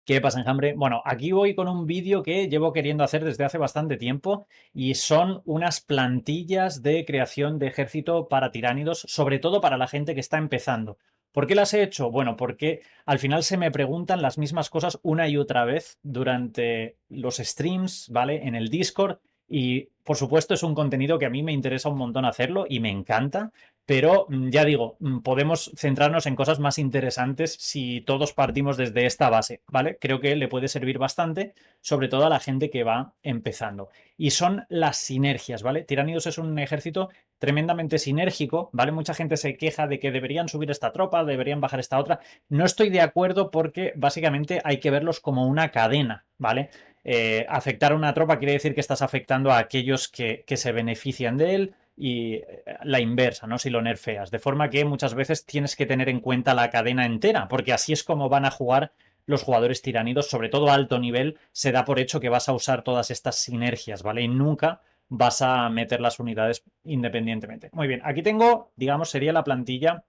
¿Qué pasa, Enjambre? Bueno, aquí voy con un vídeo que llevo queriendo hacer desde hace bastante tiempo y son unas plantillas de creación de ejército para tiránidos, sobre todo para la gente que está empezando. ¿Por qué las he hecho? Bueno, porque al final se me preguntan las mismas cosas una y otra vez durante los streams, ¿vale? En el Discord y por supuesto es un contenido que a mí me interesa un montón hacerlo y me encanta. Pero ya digo, podemos centrarnos en cosas más interesantes si todos partimos desde esta base, ¿vale? Creo que le puede servir bastante, sobre todo a la gente que va empezando. Y son las sinergias, ¿vale? Tiránidos es un ejército tremendamente sinérgico, ¿vale? Mucha gente se queja de que deberían subir esta tropa, deberían bajar esta otra. No estoy de acuerdo porque básicamente hay que verlos como una cadena, ¿vale? Afectar a una tropa quiere decir que estás afectando a aquellos que se benefician de él y la inversa, ¿no? Si lo nerfeas. De forma que muchas veces tienes que tener en cuenta la cadena entera, porque así es como van a jugar los jugadores tiránidos, sobre todo a alto nivel, se da por hecho que vas a usar todas estas sinergias, ¿vale? Y nunca vas a meter las unidades independientemente. Muy bien, aquí tengo, digamos, sería la plantilla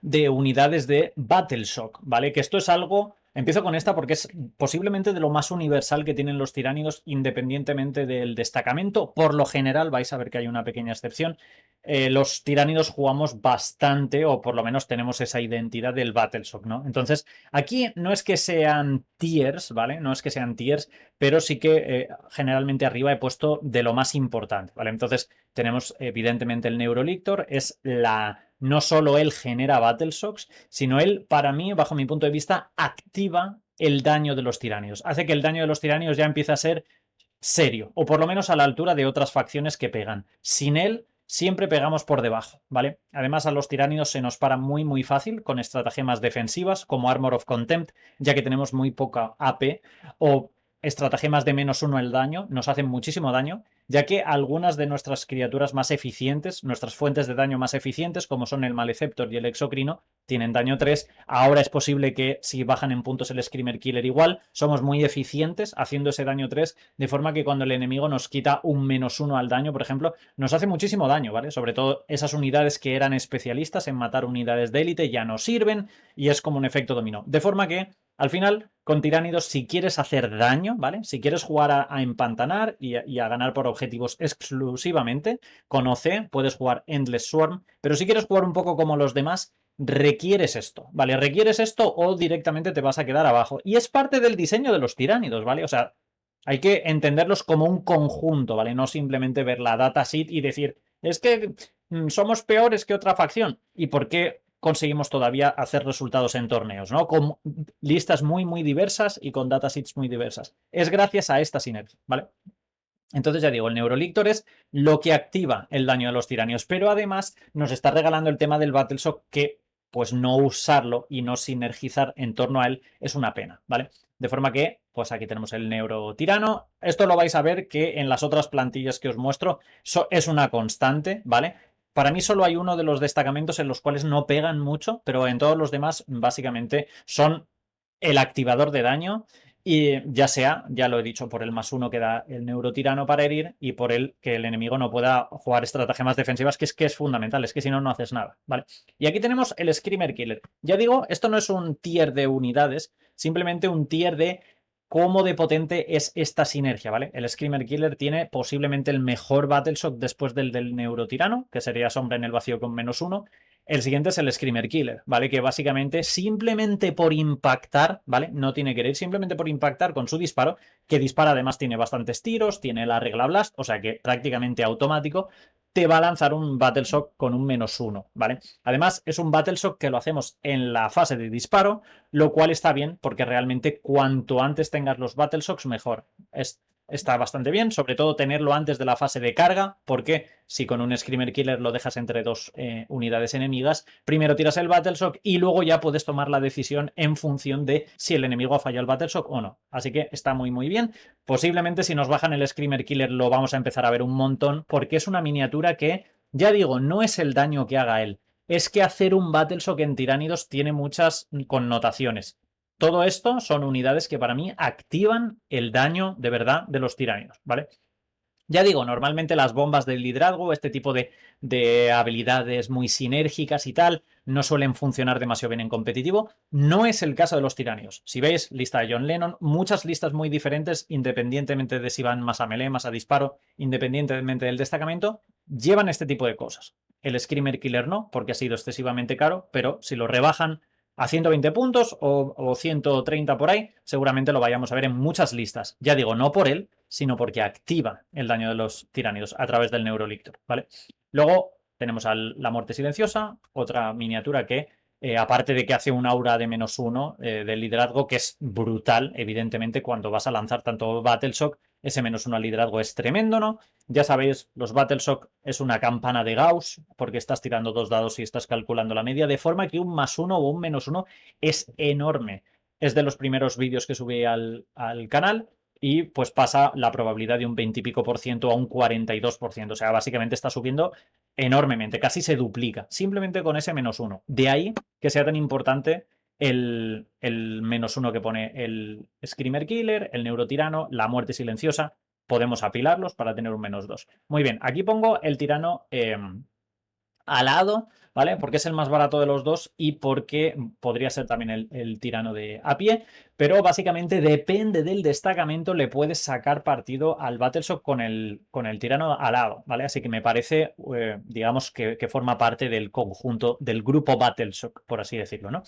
de unidades de Battleshock, ¿vale? Que esto es algo. Empiezo con esta porque es posiblemente de lo más universal que tienen los tiránidos independientemente del destacamento. Por lo general, vais a ver que hay una pequeña excepción. Los tiránidos jugamos bastante, o por lo menos tenemos esa identidad del Battleshock, ¿no? Entonces, aquí no es que sean tiers, ¿vale? No es que sean tiers, pero sí que generalmente arriba he puesto de lo más importante, ¿vale? Entonces, tenemos evidentemente el Neurolictor, es la no solo él genera Battleshocks, sino él, para mí, bajo mi punto de vista, activa el daño de los tiránidos. Hace que el daño de los tiránidos ya empiece a ser serio, o por lo menos a la altura de otras facciones que pegan. Sin él, siempre pegamos por debajo, ¿vale? Además, a los tiránidos se nos para muy fácil con estratagemas defensivas como Armor of Contempt, ya que tenemos muy poca AP, o estratagemas de -1 el daño, nos hacen muchísimo daño, ya que algunas de nuestras criaturas más eficientes, nuestras fuentes de daño más eficientes, como son el Maleceptor y el Exocrino, tienen daño 3. Ahora es posible que si bajan en puntos el Screamer Killer igual, somos muy eficientes haciendo ese daño 3, de forma que cuando el enemigo nos quita un -1 al daño, por ejemplo, nos hace muchísimo daño, ¿vale? Sobre todo esas unidades que eran especialistas en matar unidades de élite ya no sirven y es como un efecto dominó. De forma que al final, con tiránidos, si quieres hacer daño, ¿vale? Si quieres jugar a empantanar y a ganar por objetivos exclusivamente, con OC puedes jugar Endless Swarm, pero si quieres jugar un poco como los demás, requieres esto, ¿vale? Requieres esto o directamente te vas a quedar abajo. Y es parte del diseño de los tiránidos, ¿vale? O sea, hay que entenderlos como un conjunto, ¿vale? No simplemente ver la datasheet y decir, es que somos peores que otra facción. ¿Y por qué conseguimos todavía hacer resultados en torneos, ¿no? Con listas muy diversas y con datasets muy diversas. Es gracias a esta sinergia, ¿vale? Entonces ya digo, el Neurolictor es lo que activa el daño de los tiranios, pero además nos está regalando el tema del Battleshock que pues no usarlo y no sinergizar en torno a él es una pena, ¿vale? De forma que, pues aquí tenemos el Neurotirano. Esto lo vais a ver que en las otras plantillas que os muestro es una constante, ¿vale? Para mí solo hay uno de los destacamentos en los cuales no pegan mucho, pero en todos los demás básicamente son el activador de daño y ya sea, ya lo he dicho, por el +1 que da el Neurotirano para herir y por el que el enemigo no pueda jugar estratagemas defensivas, que es fundamental, es que si no, no haces nada, ¿vale? Y aquí tenemos el Screamer Killer. Ya digo, esto no es un tier de unidades, simplemente un tier de cómo de potente es esta sinergia, ¿vale? El Screamer Killer tiene posiblemente el mejor Battleshock después del Neurotirano, que sería Sombra en el Vacío con -1. El siguiente es el Screamer Killer, ¿vale? Que básicamente simplemente por impactar, ¿vale? No tiene que ir, simplemente por impactar con su disparo, que dispara además tiene bastantes tiros, tiene la regla Blast, o sea que prácticamente automático, te va a lanzar un Battleshock con un -1, ¿vale? Además es un Battleshock que lo hacemos en la fase de disparo, lo cual está bien porque realmente cuanto antes tengas los Battleshocks mejor. Está bastante bien, sobre todo tenerlo antes de la fase de carga, porque si con un Screamer Killer lo dejas entre dos unidades enemigas, primero tiras el Battleshock y luego ya puedes tomar la decisión en función de si el enemigo ha fallado el Battleshock o no. Así que está muy bien. Posiblemente si nos bajan el Screamer Killer lo vamos a empezar a ver un montón, porque es una miniatura que, ya digo, no es el daño que haga él, es que hacer un Battleshock en tiránidos tiene muchas connotaciones. Todo esto son unidades que para mí activan el daño de verdad de los tiránidos, ¿vale? Ya digo, normalmente las bombas del liderazgo, este tipo de habilidades muy sinérgicas y tal, no suelen funcionar demasiado bien en competitivo. No es el caso de los tiránidos. Si veis lista de John Lennon, muchas listas muy diferentes, independientemente de si van más a melee, más a disparo, independientemente del destacamento, llevan este tipo de cosas. El Screamer Killer no, porque ha sido excesivamente caro, pero si lo rebajan a 120 puntos o 130 por ahí, seguramente lo vayamos a ver en muchas listas. Ya digo, no por él, sino porque activa el daño de los tiránidos a través del Neurolictor, ¿vale? Luego tenemos a la muerte silenciosa, otra miniatura que, aparte de que hace un aura de -1 del liderazgo, que es brutal, evidentemente, cuando vas a lanzar tanto Battleshock, ese -1 al liderazgo es tremendo, ¿no? Ya sabéis, los Battleshock es una campana de Gauss, porque estás tirando 2 dados y estás calculando la media, de forma que un +1 o un -1 es enorme. Es de los primeros vídeos que subí al canal y pues pasa la probabilidad de un 20 y pico por ciento a un 42%. O sea, básicamente está subiendo enormemente, casi se duplica, simplemente con ese -1. De ahí que sea tan importante el -1 que pone el Screamer Killer, el Neurotirano, la muerte silenciosa. Podemos apilarlos para tener un -2. Muy bien, aquí pongo el tirano alado, ¿vale? Porque es el más barato de los dos y porque podría ser también el tirano de a pie, pero básicamente depende del destacamento, le puedes sacar partido al Battleshock con el tirano alado, ¿vale? Así que me parece, digamos, que forma parte del conjunto, del grupo Battleshock, por así decirlo, ¿no?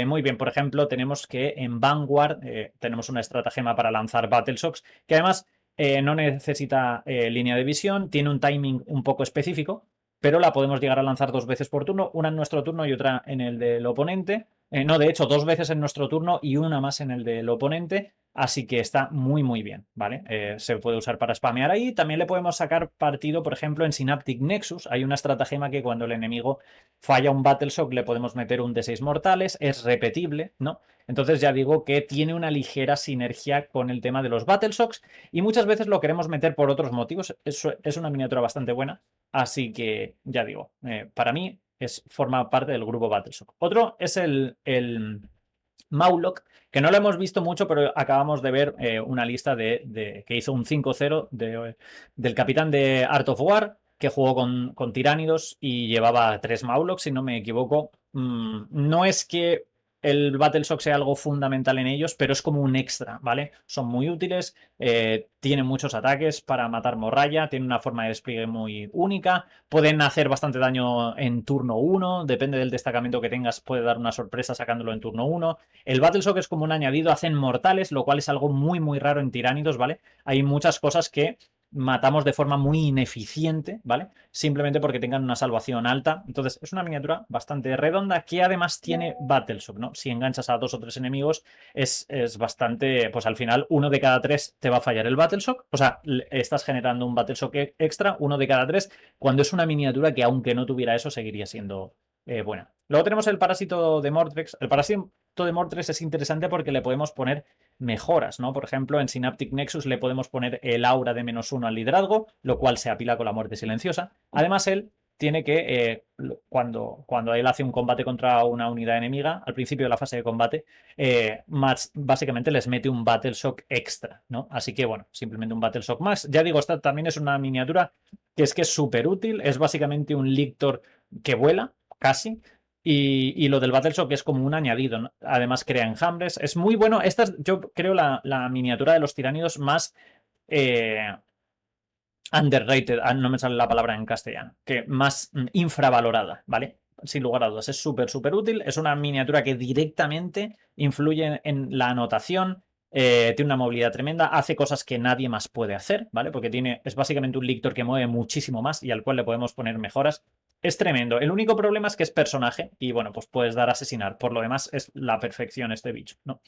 Muy bien, por ejemplo, tenemos que en Vanguard tenemos una estratagema para lanzar Battleshocks, que además no necesita línea de visión, tiene un timing un poco específico, pero la podemos llegar a lanzar 2 veces por turno, una en nuestro turno y otra en el del oponente. No, de hecho, 2 veces en nuestro turno y una más en el del oponente, así que está muy, muy bien, ¿vale? Se puede usar para spamear ahí. También le podemos sacar partido, por ejemplo, en Synaptic Nexus. Hay una estratagema que cuando el enemigo falla un Battleshock le podemos meter un D6 mortales, es repetible, ¿no? Entonces ya digo que tiene una ligera sinergia con el tema de los Battleshocks y muchas veces lo queremos meter por otros motivos. Es una miniatura bastante buena. Así que, ya digo, para mí forma parte del grupo Battleshock. Otro es el Mauloc, que no lo hemos visto mucho, pero acabamos de ver una lista que hizo un 5-0 del capitán de Art of War, que jugó con tiránidos y llevaba 3 Maulocs, si no me equivoco. No es que el Battleshock sea algo fundamental en ellos, pero es como un extra, ¿vale? Son muy útiles, tienen muchos ataques para matar morralla, tienen una forma de despliegue muy única, pueden hacer bastante daño en turno 1, depende del destacamento que tengas, puede dar una sorpresa sacándolo en turno 1. El Battleshock es como un añadido, hacen mortales, lo cual es algo muy, muy raro en tiránidos, ¿vale? Hay muchas cosas que matamos de forma muy ineficiente, ¿vale? Simplemente porque tengan una salvación alta. Entonces, es una miniatura bastante redonda que además tiene Battleshock, ¿no? Si enganchas a 2 o 3 enemigos, es bastante. Pues al final, 1 de cada 3 te va a fallar el Battleshock. O sea, estás generando un Battleshock extra, 1 de cada 3, cuando es una miniatura que, aunque no tuviera eso, seguiría siendo buena. Luego tenemos el parásito de Mortrex. El parásito de Mortrex es interesante porque le podemos poner mejoras, ¿no? Por ejemplo, en Synaptic Nexus le podemos poner el aura de -1 al liderazgo, lo cual se apila con la muerte silenciosa. Además, él tiene que, cuando él hace un combate contra una unidad enemiga, al principio de la fase de combate, básicamente les mete un Battleshock extra, ¿no? Así que, bueno, simplemente un Battleshock más. Ya digo, esta también es una miniatura que es súper útil, es básicamente un Lictor que vuela, casi, y lo del Battleshock es como un añadido, ¿no? Además crea enjambres. Es muy bueno. Esta es, yo creo, la miniatura de los tiránidos más underrated, no me sale la palabra en castellano, que más infravalorada, ¿vale? Sin lugar a dudas, es súper, súper útil. Es una miniatura que directamente influye en la anotación. Tiene una movilidad tremenda, hace cosas que nadie más puede hacer, ¿vale? Porque es básicamente un Lictor que mueve muchísimo más y al cual le podemos poner mejoras. Es tremendo. El único problema es que es personaje y, bueno, pues puedes dar a asesinar. Por lo demás, es la perfección este bicho, ¿no?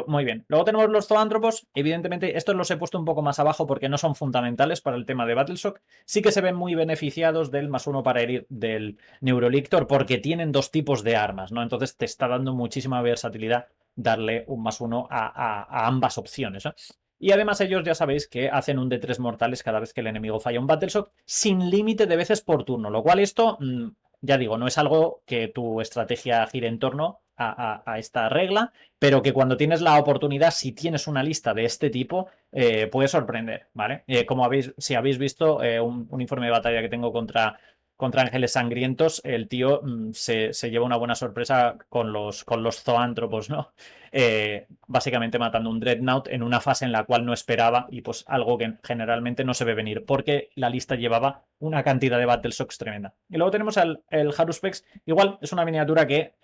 Muy bien. Luego tenemos los zoántropos. Evidentemente, estos los he puesto un poco más abajo porque no son fundamentales para el tema de Battleshock. Sí que se ven muy beneficiados del +1 para herir del Neurolictor porque tienen 2 tipos de armas, ¿no? Entonces te está dando muchísima versatilidad darle un +1 a ambas opciones, ¿no? Y además ellos ya sabéis que hacen un D3 mortales cada vez que el enemigo falla un Battleshock sin límite de veces por turno, lo cual esto, ya digo, no es algo que tu estrategia gire en torno a esta regla, pero que cuando tienes la oportunidad, si tienes una lista de este tipo, puede sorprender, ¿vale? Si habéis visto un informe de batalla que tengo contra contra ángeles sangrientos, el tío se lleva una buena sorpresa con los zoántropos, ¿no? Básicamente matando un Dreadnought en una fase en la cual no esperaba y pues algo que generalmente no se ve venir, porque la lista llevaba una cantidad de Battleshocks tremenda. Y luego tenemos el Haruspex, igual es una miniatura que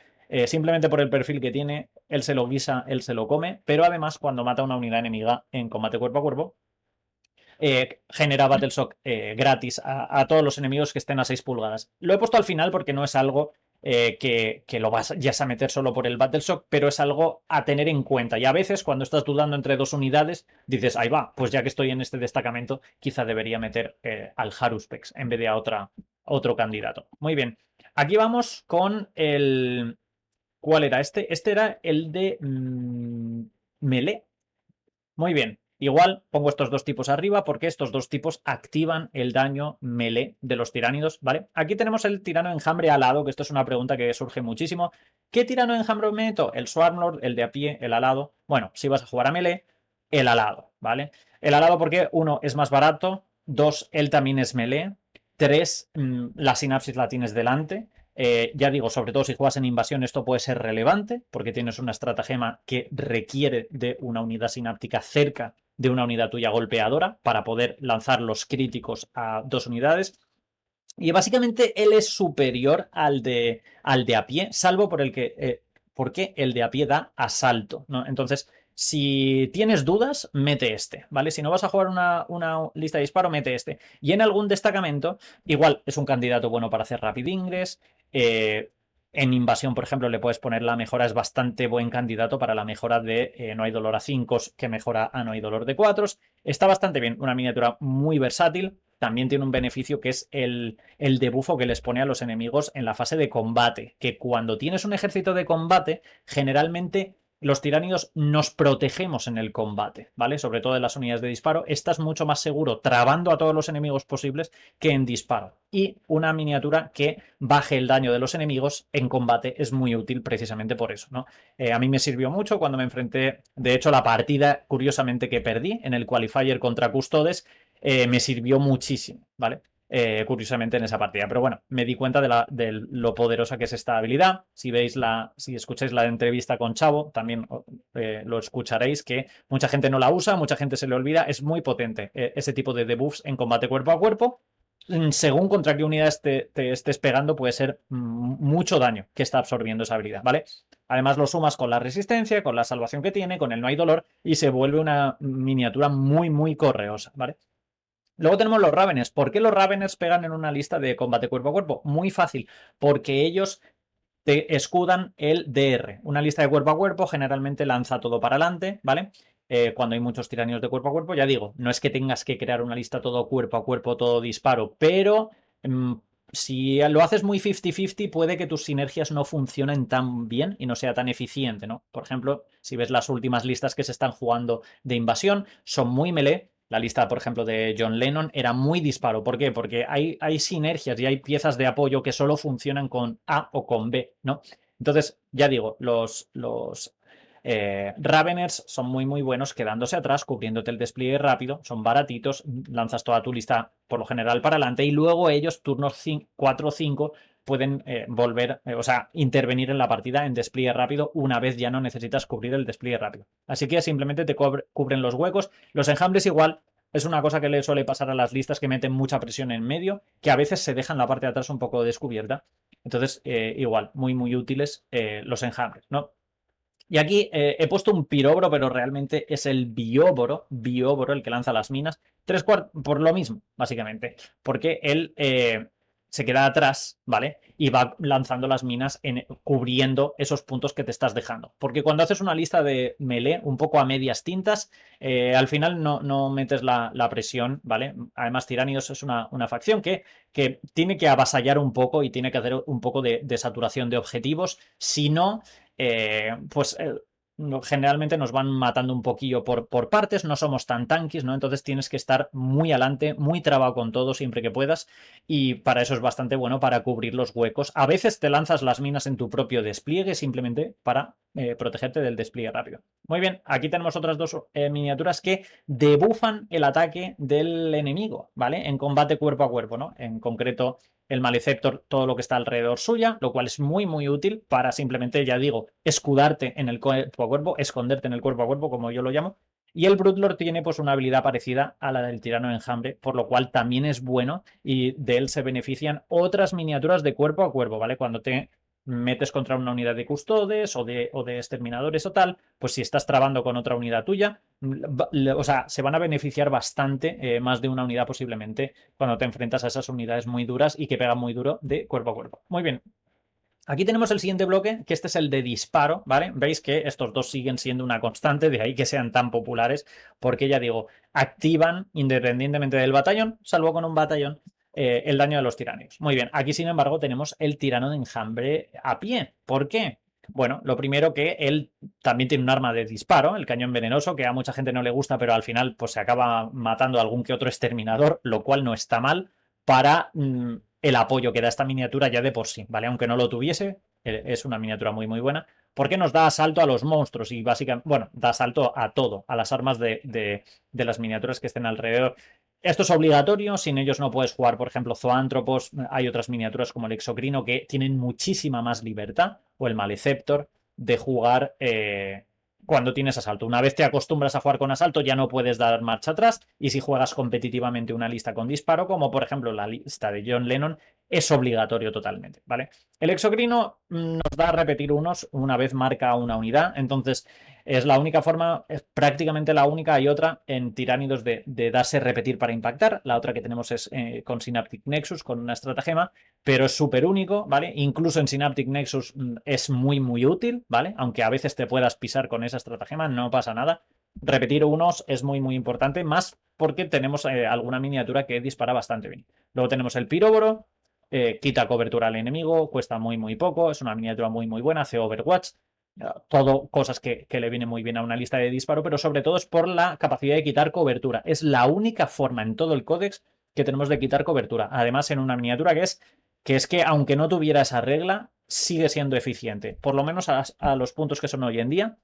simplemente por el perfil que tiene, él se lo guisa, él se lo come, pero además cuando mata a una unidad enemiga en combate cuerpo a cuerpo, genera Battleshock gratis a todos los enemigos que estén a 6 pulgadas. Lo he puesto al final porque no es algo que lo vas ya a meter solo por el Battleshock, pero es algo a tener en cuenta. Y a veces, cuando estás dudando entre dos unidades, dices, ahí va, pues ya que estoy en este destacamento, quizá debería meter al Haruspex en vez de a otro candidato. Muy bien. Aquí vamos con el... ¿Cuál era este? Este era el de Melee. Muy bien. Igual pongo estos dos tipos arriba porque estos dos tipos activan el daño melee de los tiránidos, ¿vale? Aquí tenemos el tirano enjambre alado, que esto es una pregunta que surge muchísimo. ¿Qué tirano enjambre meto? ¿El Swarmlord, el de a pie, el alado? Bueno, si vas a jugar a melee, el alado, ¿vale? El alado porque, uno, es más barato, dos, él también es melee, tres, la sinapsis la tienes delante. Ya digo, sobre todo si juegas en invasión, esto puede ser relevante porque tienes una estratagema que requiere de una unidad sináptica cerca de una unidad tuya golpeadora para poder lanzar los críticos a dos unidades. Y básicamente él es superior al de a pie, salvo porque el de a pie da asalto, ¿no? Entonces, si tienes dudas, mete este, ¿vale? Si no vas a jugar una lista de disparo, mete este. Y en algún destacamento, igual es un candidato bueno para hacer Rapid Ingress. En invasión, por ejemplo, le puedes poner la mejora, es bastante buen candidato para la mejora de no hay dolor a 5, que mejora a no hay dolor de 4. Está bastante bien, una miniatura muy versátil. También tiene un beneficio que es el debufo que les pone a los enemigos en la fase de combate, que cuando tienes un ejército de combate, generalmente los tiránidos nos protegemos en el combate, ¿vale? Sobre todo en las unidades de disparo, estás mucho más seguro trabando a todos los enemigos posibles que en disparo. Y una miniatura que baje el daño de los enemigos en combate es muy útil precisamente por eso, ¿no? A mí me sirvió mucho cuando me enfrenté, de hecho la partida curiosamente que perdí en el qualifier contra Custodes, me sirvió muchísimo, ¿vale? Curiosamente en esa partida. Pero bueno, me di cuenta de lo poderosa que es esta habilidad. Si escucháis la entrevista con Chavo, también lo escucharéis, que mucha gente no la usa, mucha gente se le olvida. Es muy potente ese tipo de debuffs en combate cuerpo a cuerpo. Según contra qué unidad te estés pegando, puede ser mucho daño que está absorbiendo esa habilidad, ¿vale? Además lo sumas con la resistencia, con la salvación que tiene, con el no hay dolor y se vuelve una miniatura muy, muy correosa, ¿vale? Luego tenemos los Raveners. ¿Por qué los Raveners pegan en una lista de combate cuerpo a cuerpo? Muy fácil, porque ellos te escudan el DR. Una lista de cuerpo a cuerpo generalmente lanza todo para adelante, ¿vale? Cuando hay muchos tiranios de cuerpo a cuerpo, ya digo, no es que tengas que crear una lista todo cuerpo a cuerpo, todo disparo, pero si lo haces muy 50-50, puede que tus sinergias no funcionen tan bien y no sea tan eficiente, ¿no? Por ejemplo, si ves las últimas listas que se están jugando de invasión, son muy melee. La lista, por ejemplo, de John Lennon era muy disparo. ¿Por qué? Porque hay sinergias y hay piezas de apoyo que solo funcionan con A o con B, ¿no? Entonces, ya digo, los Raveners son muy, muy buenos quedándose atrás, cubriéndote el despliegue rápido, son baratitos, lanzas toda tu lista por lo general para adelante y luego ellos, turnos 4 o 5, pueden volver, o sea, intervenir en la partida en despliegue rápido una vez ya no necesitas cubrir el despliegue rápido. Así que simplemente te cubren los huecos. Los enjambres igual es una cosa que le suele pasar a las listas que meten mucha presión en medio, que a veces se dejan la parte de atrás un poco descubierta. Entonces, igual, muy, muy útiles los enjambres, ¿no? Y aquí he puesto un pirobro, pero realmente es el bióboro el que lanza las minas. Por lo mismo, básicamente. Porque él se queda atrás, ¿vale? Y va lanzando las minas cubriendo esos puntos que te estás dejando. Porque cuando haces una lista de melee un poco a medias tintas, al final no metes la presión, ¿vale? Además, Tiránidos es una facción que tiene que avasallar un poco y tiene que hacer un poco de saturación de objetivos. Si no, pues generalmente nos van matando un poquillo por partes, no somos tan tanquis, ¿no? Entonces tienes que estar muy adelante, muy trabado con todo siempre que puedas y para eso es bastante bueno para cubrir los huecos. A veces te lanzas las minas en tu propio despliegue simplemente para protegerte del despliegue rápido. Muy bien, aquí tenemos otras dos miniaturas que debufan el ataque del enemigo, ¿vale? En combate cuerpo a cuerpo, ¿no? En concreto, el Maleceptor, todo lo que está alrededor suya, lo cual es muy, muy útil para simplemente, ya digo, escudarte en el cuerpo a cuerpo, esconderte en el cuerpo a cuerpo, como yo lo llamo. Y el Broodlord tiene pues una habilidad parecida a la del Tirano de Enjambre, por lo cual también es bueno y de él se benefician otras miniaturas de cuerpo a cuerpo, ¿vale? Cuando te metes contra una unidad de custodes o de exterminadores o tal, pues si estás trabando con otra unidad tuya, o sea, se van a beneficiar bastante, más de una unidad posiblemente, cuando te enfrentas a esas unidades muy duras y que pegan muy duro de cuerpo a cuerpo. Muy bien. Aquí tenemos el siguiente bloque, que este es el de disparo, ¿vale? Veis que estos dos siguen siendo una constante, de ahí que sean tan populares, porque ya digo, activan independientemente del batallón, salvo con un batallón, el daño de los tiranios. Muy bien, aquí sin embargo tenemos el tirano de enjambre a pie. ¿Por qué? Bueno, lo primero que él también tiene un arma de disparo, el cañón venenoso, que a mucha gente no le gusta, pero al final pues se acaba matando a algún que otro exterminador, lo cual no está mal para el apoyo que da esta miniatura ya de por sí, ¿vale? Aunque no lo tuviese, es una miniatura muy, muy buena, porque nos da asalto a los monstruos y básicamente, bueno, da asalto a todo, a las armas de las miniaturas que estén alrededor. Esto es obligatorio, sin ellos no puedes jugar, por ejemplo, zoántropos, hay otras miniaturas como el exocrino que tienen muchísima más libertad, o el maleceptor, de jugar cuando tienes asalto. Una vez te acostumbras a jugar con asalto, ya no puedes dar marcha atrás. Y si juegas competitivamente una lista con disparo, como por ejemplo la lista de John Lennon, es obligatorio totalmente, ¿vale? El exocrino nos da a repetir unos una vez marca una unidad. Entonces, es la única forma, es prácticamente la única. Hay otra en tiránidos de darse repetir para impactar. La otra que tenemos es con Synaptic Nexus, con una estratagema, pero es súper único, ¿vale? Incluso en Synaptic Nexus es muy, muy útil, ¿vale? Aunque a veces te puedas pisar con esa estratagema, no pasa nada. Repetir unos es muy, muy importante, más porque tenemos alguna miniatura que dispara bastante bien. Luego tenemos el Piróboro, quita cobertura al enemigo, cuesta muy, muy poco, es una miniatura muy, muy buena, hace Overwatch. Todo cosas que le vienen muy bien a una lista de disparo, pero sobre todo es por la capacidad de quitar cobertura. Es la única forma en todo el códex que tenemos de quitar cobertura. Además, en una miniatura que es que aunque no tuviera esa regla, sigue siendo eficiente. Por lo menos a los puntos que son hoy en día.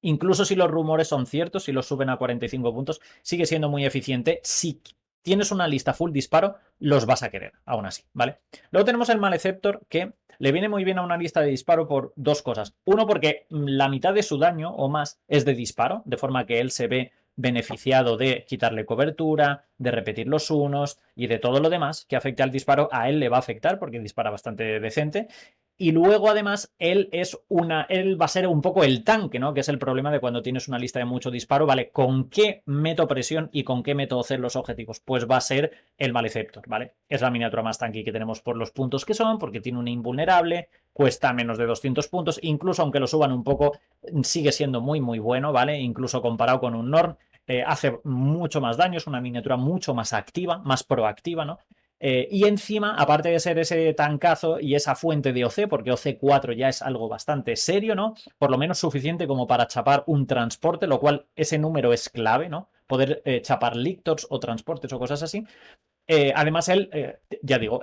Incluso si los rumores son ciertos, si los suben a 45 puntos, sigue siendo muy eficiente. Si tienes una lista full disparo, los vas a querer, aún así, ¿vale? Luego tenemos el Maleceptor, que le viene muy bien a una lista de disparo por dos cosas. Uno, porque la mitad de su daño o más es de disparo, de forma que él se ve beneficiado de quitarle cobertura, de repetir los unos y de todo lo demás que afecte al disparo, a él le va a afectar porque dispara bastante decente. Y luego, además, él va a ser un poco el tanque, ¿no? Que es el problema de cuando tienes una lista de mucho disparo, ¿vale? ¿Con qué meto presión y con qué meto hacer los objetivos? Pues va a ser el Maleceptor, ¿vale? Es la miniatura más tanque que tenemos por los puntos que son, porque tiene un invulnerable, cuesta menos de 200 puntos, incluso aunque lo suban un poco, sigue siendo muy, muy bueno, ¿vale? Incluso comparado con un Norn, hace mucho más daño, es una miniatura mucho más activa, más proactiva, ¿no? Y encima, aparte de ser ese tancazo y esa fuente de OC, porque OC4 ya es algo bastante serio, ¿no? Por lo menos suficiente como para chapar un transporte, lo cual ese número es clave, ¿no? Poder chapar lictors o transportes o cosas así. Además, él, ya digo,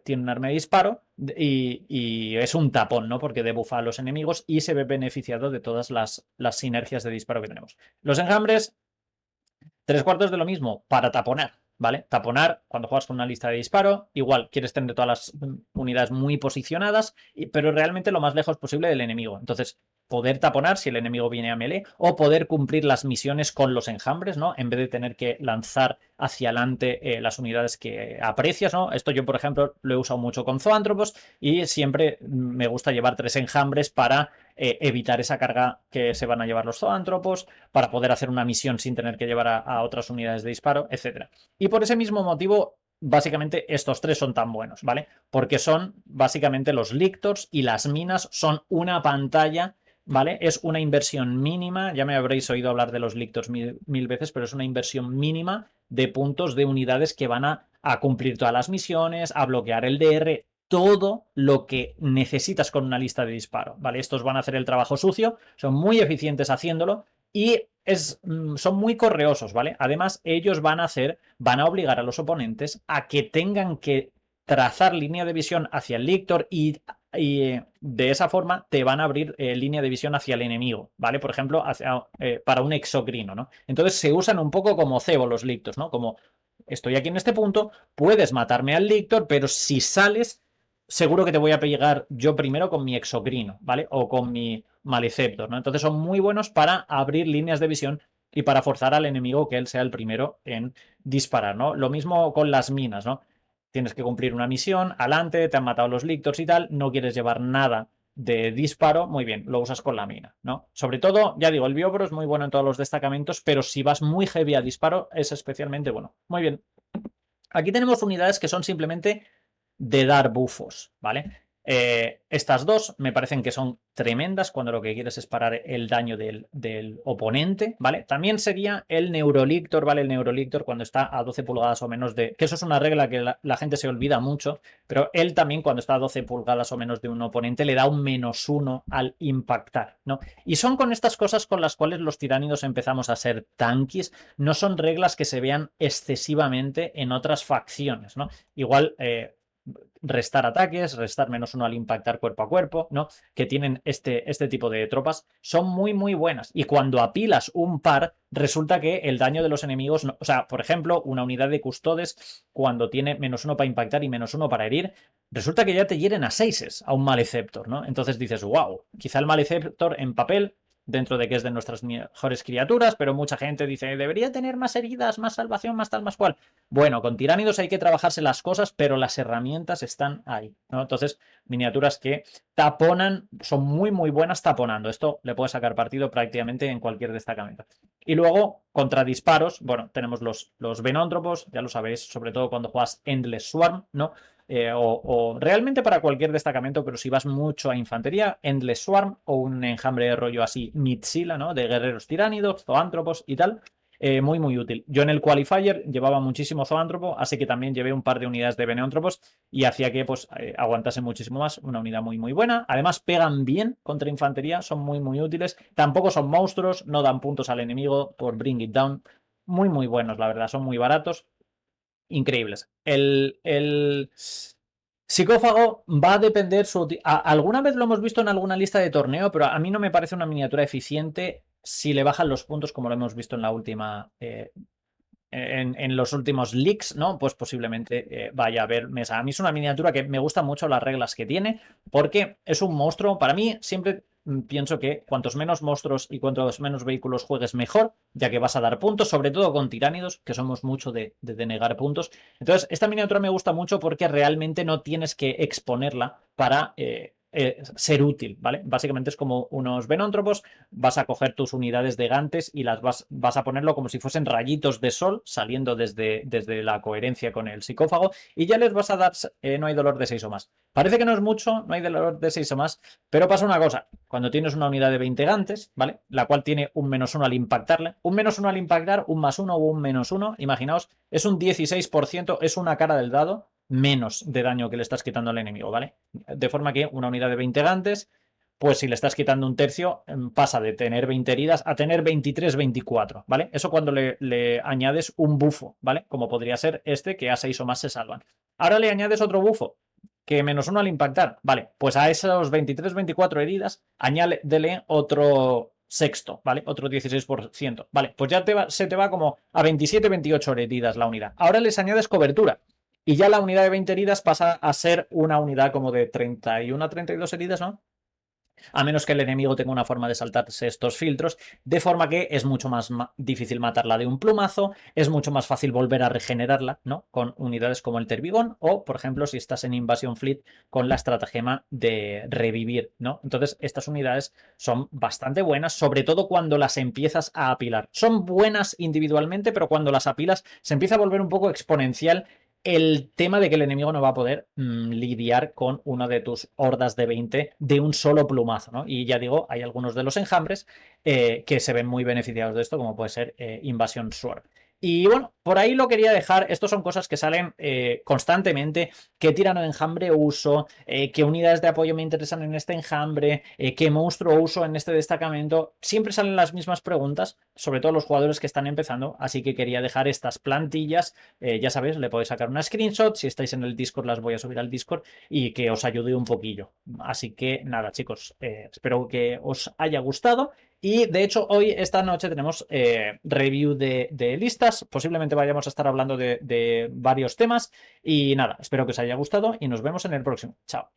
tiene un arma de disparo y es un tapón, ¿no? Porque debufa a los enemigos y se ve beneficiado de todas las sinergias de disparo que tenemos. Los enjambres, tres cuartos de lo mismo, para taponar, ¿vale? Taponar cuando juegas con una lista de disparo, igual quieres tener todas las unidades muy posicionadas, pero realmente lo más lejos posible del enemigo. Entonces, poder taponar si el enemigo viene a melee o poder cumplir las misiones con los enjambres, ¿no? En vez de tener que lanzar hacia adelante las unidades que aprecias, ¿no? Esto yo, por ejemplo, lo he usado mucho con zoántropos y siempre me gusta llevar tres enjambres para evitar esa carga que se van a llevar los zoántropos, para poder hacer una misión sin tener que llevar a otras unidades de disparo, etc. Y por ese mismo motivo, básicamente estos tres son tan buenos, ¿vale? Porque son básicamente los lictors y las minas son una pantalla, ¿vale? Es una inversión mínima, ya me habréis oído hablar de los lictors mil veces, pero es una inversión mínima de puntos de unidades que van a cumplir todas las misiones, a bloquear el DR, todo lo que necesitas con una lista de disparo, ¿vale? Estos van a hacer el trabajo sucio, son muy eficientes haciéndolo y son muy correosos, ¿vale? Además, ellos van a obligar a los oponentes a que tengan que trazar línea de visión hacia el lictor y y de esa forma te van a abrir línea de visión hacia el enemigo, ¿vale? Por ejemplo, para un exocrino, ¿no? Entonces se usan un poco como cebo los lictos, ¿no? Como estoy aquí en este punto, puedes matarme al lictor, pero si sales, seguro que te voy a pegar yo primero con mi exocrino, ¿vale? O con mi maleceptor, ¿no? Entonces son muy buenos para abrir líneas de visión y para forzar al enemigo que él sea el primero en disparar, ¿no? Lo mismo con las minas, ¿no? Tienes que cumplir una misión, adelante, te han matado los lictors y tal, no quieres llevar nada de disparo, muy bien, lo usas con la mina, ¿no? Sobre todo, ya digo, el Biobro es muy bueno en todos los destacamentos, pero si vas muy heavy a disparo, es especialmente bueno. Muy bien. Aquí tenemos unidades que son simplemente de dar bufos, ¿vale? Estas dos me parecen que son tremendas cuando lo que quieres es parar el daño del oponente, ¿vale? También sería el Neurolictor, ¿vale? El Neurolictor cuando está a 12 pulgadas o menos de... Que eso es una regla que la gente se olvida mucho, pero él también cuando está a 12 pulgadas o menos de un oponente le da un -1 al impactar, ¿no? Y son con estas cosas con las cuales los tiránidos empezamos a ser tanquis, no son reglas que se vean excesivamente en otras facciones, ¿no? Igual... restar ataques, restar -1 al impactar cuerpo a cuerpo, ¿no? Que tienen este tipo de tropas, son muy, muy buenas. Y cuando apilas un par, resulta que el daño de los enemigos, no, o sea, por ejemplo, una unidad de custodes, cuando tiene -1 para impactar y -1 para herir, resulta que ya te hieren a 6 a un Maleceptor, ¿no? Entonces dices, wow, quizá el Maleceptor en papel dentro de que es de nuestras mejores criaturas, pero mucha gente dice, debería tener más heridas, más salvación, más tal, más cual. Bueno, con tiránidos hay que trabajarse las cosas, pero las herramientas están ahí, ¿no? Entonces, miniaturas que taponan, son muy, muy buenas taponando. Esto le puede sacar partido prácticamente en cualquier destacamento. Y luego, contra disparos, bueno, tenemos los Venóntropos, ya lo sabéis, sobre todo cuando juegas Endless Swarm, ¿no? O realmente para cualquier destacamento, pero si vas mucho a infantería, Endless Swarm o un enjambre de rollo así Mitsila, ¿no? De guerreros tiránidos, zoántropos y tal. Muy, muy útil. Yo en el Qualifier llevaba muchísimo zoántropo, así que también llevé un par de unidades de Venóntropos y hacía que pues aguantase muchísimo más. Una unidad muy, muy buena. Además, pegan bien contra infantería, son muy, muy útiles. Tampoco son monstruos, no dan puntos al enemigo por Bring It Down. Muy, muy buenos, la verdad, son muy baratos. Increíbles. El psicófago va a depender alguna vez lo hemos visto en alguna lista de torneo, pero a mí no me parece una miniatura eficiente si le bajan los puntos como lo hemos visto en la última en los últimos leaks, ¿no? Pues posiblemente vaya a haber mesa. A mí es una miniatura que me gustan mucho las reglas que tiene, porque es un monstruo. Para mí, siempre pienso que cuantos menos monstruos y cuantos menos vehículos juegues, mejor, ya que vas a dar puntos, sobre todo con tiránidos, que somos mucho de denegar puntos. Entonces, esta miniatura me gusta mucho porque realmente no tienes que exponerla para ser útil, ¿vale? Básicamente es como unos venóntropos, vas a coger tus unidades de gantes y las vas a ponerlo como si fuesen rayitos de sol saliendo desde la coherencia con el psicófago y ya les vas a dar no hay dolor de 6 o más. Parece que no es mucho, no hay dolor de 6 o más, pero pasa una cosa, cuando tienes una unidad de 20 gantes, ¿vale? La cual tiene un -1 al impactarle, un -1 al impactar, un +1 o un -1, imaginaos, es un 16%, es una cara del dado menos de daño que le estás quitando al enemigo, ¿vale? De forma que una unidad de 20 gantes, pues si le estás quitando un tercio, pasa de tener 20 heridas a tener 23, 24, ¿vale? Eso cuando le añades un bufo, ¿vale? Como podría ser este, que a 6 o más se salvan. Ahora le añades otro bufo, que -1 al impactar, ¿vale? Pues a esos 23, 24 heridas, añádele otro sexto, ¿vale? Otro 16%, ¿vale? Pues ya se te va como a 27, 28 heridas la unidad. Ahora les añades cobertura. Y ya la unidad de 20 heridas pasa a ser una unidad como de 31 a 32 heridas, ¿no? A menos que el enemigo tenga una forma de saltarse estos filtros, de forma que es mucho más difícil matarla de un plumazo, es mucho más fácil volver a regenerarla, ¿no? Con unidades como el Tervigón o, por ejemplo, si estás en Invasion Fleet con la estratagema de revivir, ¿no? Entonces, estas unidades son bastante buenas, sobre todo cuando las empiezas a apilar. Son buenas individualmente, pero cuando las apilas se empieza a volver un poco exponencial el tema de que el enemigo no va a poder lidiar con una de tus hordas de 20 de un solo plumazo, ¿no? Y ya digo, hay algunos de los enjambres que se ven muy beneficiados de esto, como puede ser Invasion Sword. Y bueno, por ahí lo quería dejar. Estos son cosas que salen constantemente. ¿Qué tirano de enjambre uso? ¿Qué unidades de apoyo me interesan en este enjambre? ¿Qué monstruo uso en este destacamento? Siempre salen las mismas preguntas, sobre todo los jugadores que están empezando. Así que quería dejar estas plantillas. Ya sabéis, le podéis sacar una screenshot. Si estáis en el Discord, las voy a subir al Discord y que os ayude un poquillo. Así que nada, chicos, espero que os haya gustado. Y de hecho, hoy, esta noche, tenemos review de listas. Posiblemente vayamos a estar hablando de varios temas. Y nada, espero que os haya gustado y nos vemos en el próximo. Chao.